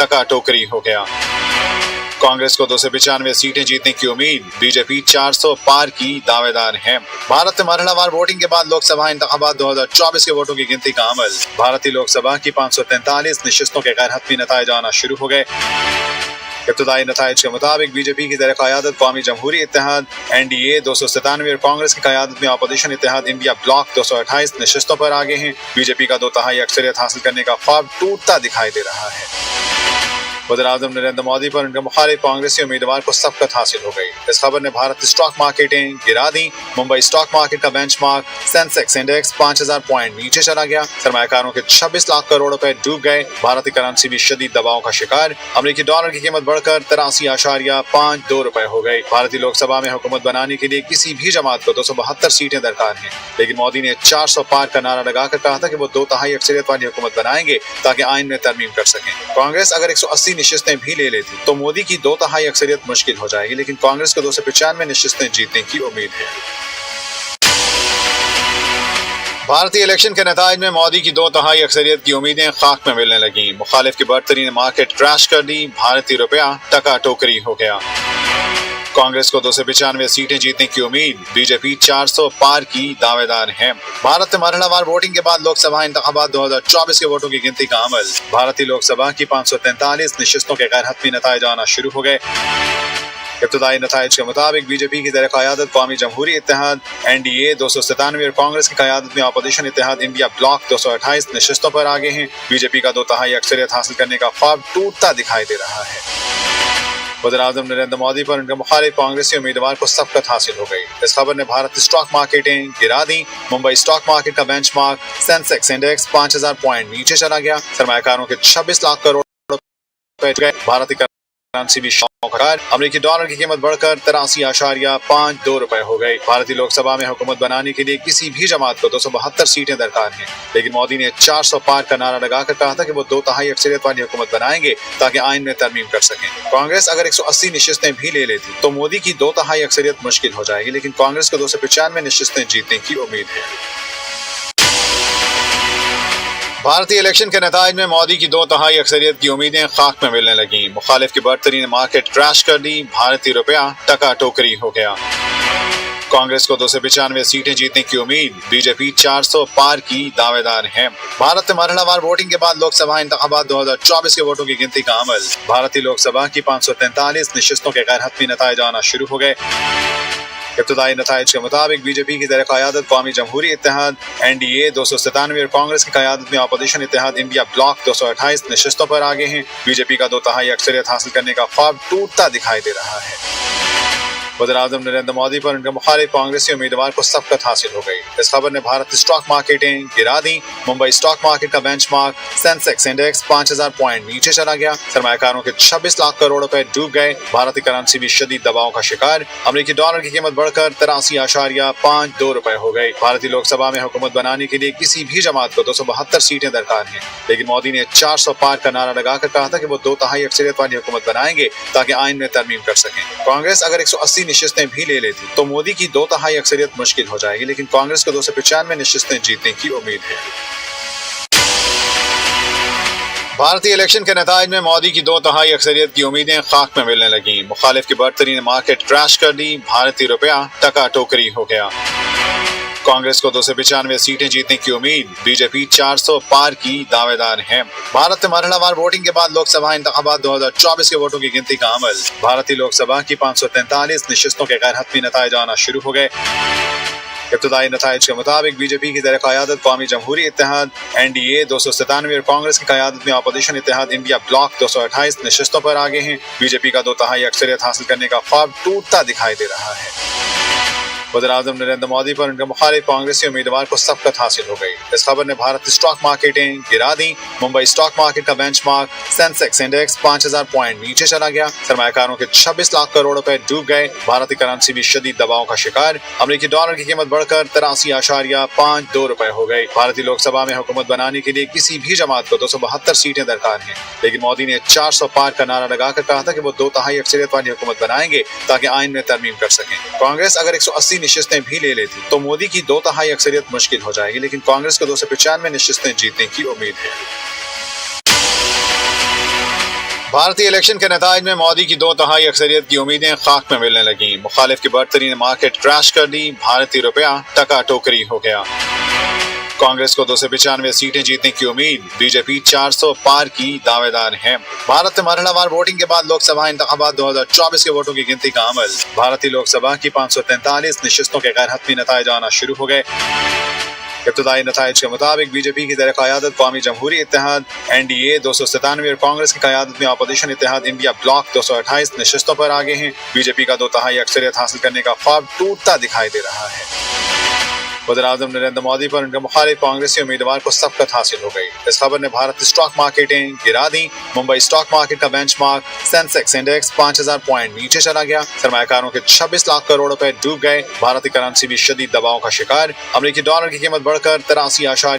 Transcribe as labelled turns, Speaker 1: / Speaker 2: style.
Speaker 1: टका टोकरी हो गया। कांग्रेस को 295 सीटें जीतने की उम्मीद, बीजेपी 400 पार की दावेदार है। भारत में मरहलावार वोटिंग के बाद लोकसभा इंतखाबात 2024 के वोटों की गिनती का अमल। भारतीय लोकसभा की 543 नशिस्तों के गैर हतमी नताइज आना शुरू हो गए। इब्तदाई नताइज के मुताबिक बीजेपी की ज़ेर क़यादत कौमी जमहूरी इत्तेहाद NDA 297 और कांग्रेस की क़यादत में अपोजिशन इत्तेहाद इंडिया ब्लॉक 228 नशिस्तों पर आगे हैं। बीजेपी का 2/3 अक्सरियत हासिल करने का ख्वाब टूटता दिखाई दे रहा है। वज़ीर-ए-आज़म नरेंद्र मोदी पर उनके मुखालिफ कांग्रेसी उम्मीदवार को सबकत हासिल हो गई। इस खबर ने भारत स्टॉक मार्केटें गिरा दी। मुंबई स्टॉक मार्केट का बेंचमार्क सेंसेक्स इंडेक्स 5000 पॉइंट नीचे चला गया। सरमायाकारों के 26 लाख करोड़ रुपए डूब गए। भारतीय करेंसी भी शदीद दबाव का शिकार। अमेरिकी डॉलर की कीमत बढ़कर 83.52 रुपए हो गई। भारतीय लोकसभा में हुकूमत बनाने के लिए किसी भी जमात को 272 सीटें दरकार हैं, लेकिन मोदी ने 400 पार का नारा लगाकर कहा था कि वो 2/3 अक्सरियत वाली हुकूमत बनाएंगे ताकि आइन में तरमीम कर सकें। कांग्रेस अगर 180 नशिस्तें भी ले लेती तो मोदी की 2/3 अक्सरियत मुश्किल हो जाएगी, लेकिन कांग्रेस को 295 नशिस्तें जीतने की उम्मीद है। भारतीय इलेक्शन के नताइज में मोदी की 2/3 अक्सरियत की उम्मीदें खाक में मिलने लगी। मुखालिफ की बढ़तरी ने मार्केट क्रैश कर दी। भारतीय रुपया टका टोकरी हो गया। कांग्रेस को 295 सीटें जीतने की उम्मीद, बीजेपी 400 पार की दावेदार है। भारत में मरहलावार वोटिंग के बाद लोकसभा इंतखाबात 2024 के वोटों की गिनती का अमल। भारतीय लोकसभा की 543 नशिस्तों के गैर हतमी नताइज आना शुरू हो गए। इब्तदाई नताइज के मुताबिक बीजेपी की ज़ेर क़यादत कौमी जमहूरी इत्तेहाद NDA 297 और कांग्रेस की क़यादत में अपोजिशन इत्तेहाद इंडिया ब्लॉक 228 नशिस्तों पर आगे हैं। बीजेपी का 2/3 अक्सरियत हासिल करने का ख्वाब टूटता दिखाई दे रहा है। वज़ीर-ए-आज़म नरेंद्र मोदी पर उनके मुखालिफ कांग्रेसी उम्मीदवार को सबकत हासिल हो गई। इस खबर ने भारत स्टॉक मार्केटें गिरा दी। मुंबई स्टॉक मार्केट का बेंचमार्क सेंसेक्स इंडेक्स 5000 पॉइंट नीचे चला गया। सरमायाकारों के 26 लाख करोड़ रुपए गए। भारतीय करेंसी भी अमेरिकी डॉलर की कीमत बढ़कर 83.52 रुपए हो गई। भारतीय लोकसभा में हुकूमत बनाने के लिए किसी भी जमात को 272 सीटें दरकार हैं, लेकिन मोदी ने 400 पार का नारा लगाकर कहा था कि वो 2/3 अक्सरियत वाली हुकूमत बनाएंगे ताकि आइन में तरमीम कर सकें। कांग्रेस अगर 180 नशिस्तें भी ले लेती तो मोदी की 2/3 अक्सरियत मुश्किल हो जाएगी, लेकिन कांग्रेस को 295 नशिस्तें जीतने की उम्मीद है। भारतीय इलेक्शन के नताइज में मोदी की 2/3 अक्सरियत की उम्मीदें खाक में मिलने लगी। मुखालिफ की बढ़तरी ने मार्केट क्रैश कर दी। भारतीय रुपया टका टोकरी हो गया। कांग्रेस को 295 सीटें जीतने की उम्मीद, बीजेपी 400 पार की दावेदार है। भारत में मरहलावार वोटिंग के बाद लोकसभा इंतखाबात 2024 के वोटों की गिनती का अमल। भारतीय लोकसभा की 543 नशिस्तों के गैर हतमी नताइज आना शुरू हो गए। इब्तदाई नताइज के मुताबिक बीजेपी की ज़ेर क़यादत कौमी जमहूरी इत्तेहाद NDA 297 और कांग्रेस की क़यादत में अपोजिशन इत्तेहाद इंडिया ब्लॉक 228 नशिस्तों पर आगे हैं। बीजेपी का 2/3 अक्सरियत हासिल करने का ख्वाब टूटता दिखाई दे रहा है। वज़ीर-ए-आज़म नरेंद्र मोदी पर उनके मुखालिफ कांग्रेसी उम्मीदवार को सबकत हासिल हो गई। इस खबर ने भारत स्टॉक मार्केटें गिरा दी। मुंबई स्टॉक मार्केट का बेंचमार्क सेंसेक्स इंडेक्स 5000 पॉइंट नीचे चला गया। सरमायाकारों के 26 लाख करोड़ रुपए डूब गए। भारतीय करेंसी भी शदीद दबाव का शिकार। अमेरिकी डॉलर की कीमत बढ़कर 83.52 रुपए हो गई। भारतीय लोकसभा में हुकूमत बनाने के लिए किसी भी जमात को 272 सीटें दरकार हैं, लेकिन मोदी ने 400 पार का नारा लगाकर कहा था कि वो 2/3 अक्सरियत वाली हुकूमत बनाएंगे ताकि आइन में तरमीम कर सकें। कांग्रेस अगर 180 नशिस्तें भी ले लेती तो मोदी की 2/3 अक्सरियत मुश्किल हो जाएगी, लेकिन कांग्रेस को 295 नशिस्तें जीतने की उम्मीद है। भारतीय इलेक्शन के नताइज में मोदी की 2/3 अक्सरियत की उम्मीदें खाक में मिलने लगी। मुखालिफ की बढ़तरी ने मार्केट क्रैश कर दी। भारतीय रुपया टका टोकरी हो गया। कांग्रेस को 295 सीटें जीतने की उम्मीद, बीजेपी 400 पार की दावेदार है। भारत में मरहलावार वोटिंग के बाद लोकसभा इंतखाबात 2024 के वोटों की गिनती का अमल। भारतीय लोकसभा की 543 नशिस्तों के गैर हतमी नताइज आना शुरू हो गए। इब्तदाई नताइज के मुताबिक बीजेपी की ज़ेर क़यादत कौमी जमहूरी इत्तेहाद NDA 297 और कांग्रेस की क़यादत में अपोजिशन इत्तेहाद इंडिया ब्लॉक 228 नशिस्तों पर आगे हैं। बीजेपी का 2/3 अक्सरियत हासिल करने का ख्वाब टूटता दिखाई दे रहा है। वज़ीर-ए-आज़म नरेंद्र मोदी पर उनके मुखालिफ कांग्रेसी उम्मीदवार को सबकत हासिल हो गई। इस खबर ने भारत स्टॉक मार्केटें गिरा दी। मुंबई स्टॉक मार्केट का बेंचमार्क सेंसेक्स इंडेक्स 5000 पॉइंट नीचे चला गया। सरमायाकारों के 26 लाख करोड़ रुपए डूब गए। भारतीय करेंसी भी शदीद दबाव का शिकार। अमेरिकी डॉलर की कीमत बढ़कर 83.52 रुपए हो गई। भारतीय लोकसभा में हुकूमत बनाने के लिए किसी भी जमात को 272 सीटें दरकार हैं, लेकिन मोदी ने 400 पार का नारा लगाकर कहा था कि वो 2/3 अक्सरियत वाली हुकूमत बनाएंगे ताकि आइन में तरमीम कर सकें। कांग्रेस अगर 180 नशिस्तें भी ले लेती तो मोदी की 2/3 अक्सरियत मुश्किल हो जाएगी, लेकिन कांग्रेस को 295 नशिस्तें जीतने की उम्मीद है। भारतीय इलेक्शन के नताज में मोदी की 2/3 अक्सरियत की उम्मीदें खाक में मिलने लगी। मुखालिफ की बढ़तरी ने मार्केट क्रैश कर दी, भारतीय रुपया टका टोकरी हो गया। कांग्रेस को 295 सीटें जीतने की उम्मीद, बीजेपी 400 पार की दावेदार है। भारत में मरहलावार वोटिंग के बाद लोकसभा इंतखाबात 2024 के वोटों की गिनती का अमल। भारतीय लोकसभा की 543 नशिस्तों के गैर हतमी नताइज आना शुरू हो गए। इब्तदाई नताइज के मुताबिक बीजेपी की ज़ेर क़यादत कौमी जमहूरी इत्तेहाद NDA 297 और कांग्रेस की क़यादत में अपोजिशन इत्तेहाद इंडिया ब्लॉक 228 नशिस्तों पर आगे हैं। बीजेपी का 2/3 अक्सरियत हासिल करने का ख्वाब टूटता दिखाई दे रहा है। वज़ीर-ए-आज़म नरेंद्र मोदी पर उनके मुखालिफ कांग्रेसी उम्मीदवार को सबकत हासिल हो गई। इस खबर ने भारत स्टॉक मार्केटें गिरा दी। मुंबई स्टॉक मार्केट का बेंचमार्क सेंसेक्स इंडेक्स 5000 पॉइंट नीचे चला गया। सरमायाकारों के 26 लाख करोड़ रुपए डूब गए। भारतीय करेंसी भी शदीद दबाव का शिकार। अमेरिकी डॉलर की कीमत बढ़कर 83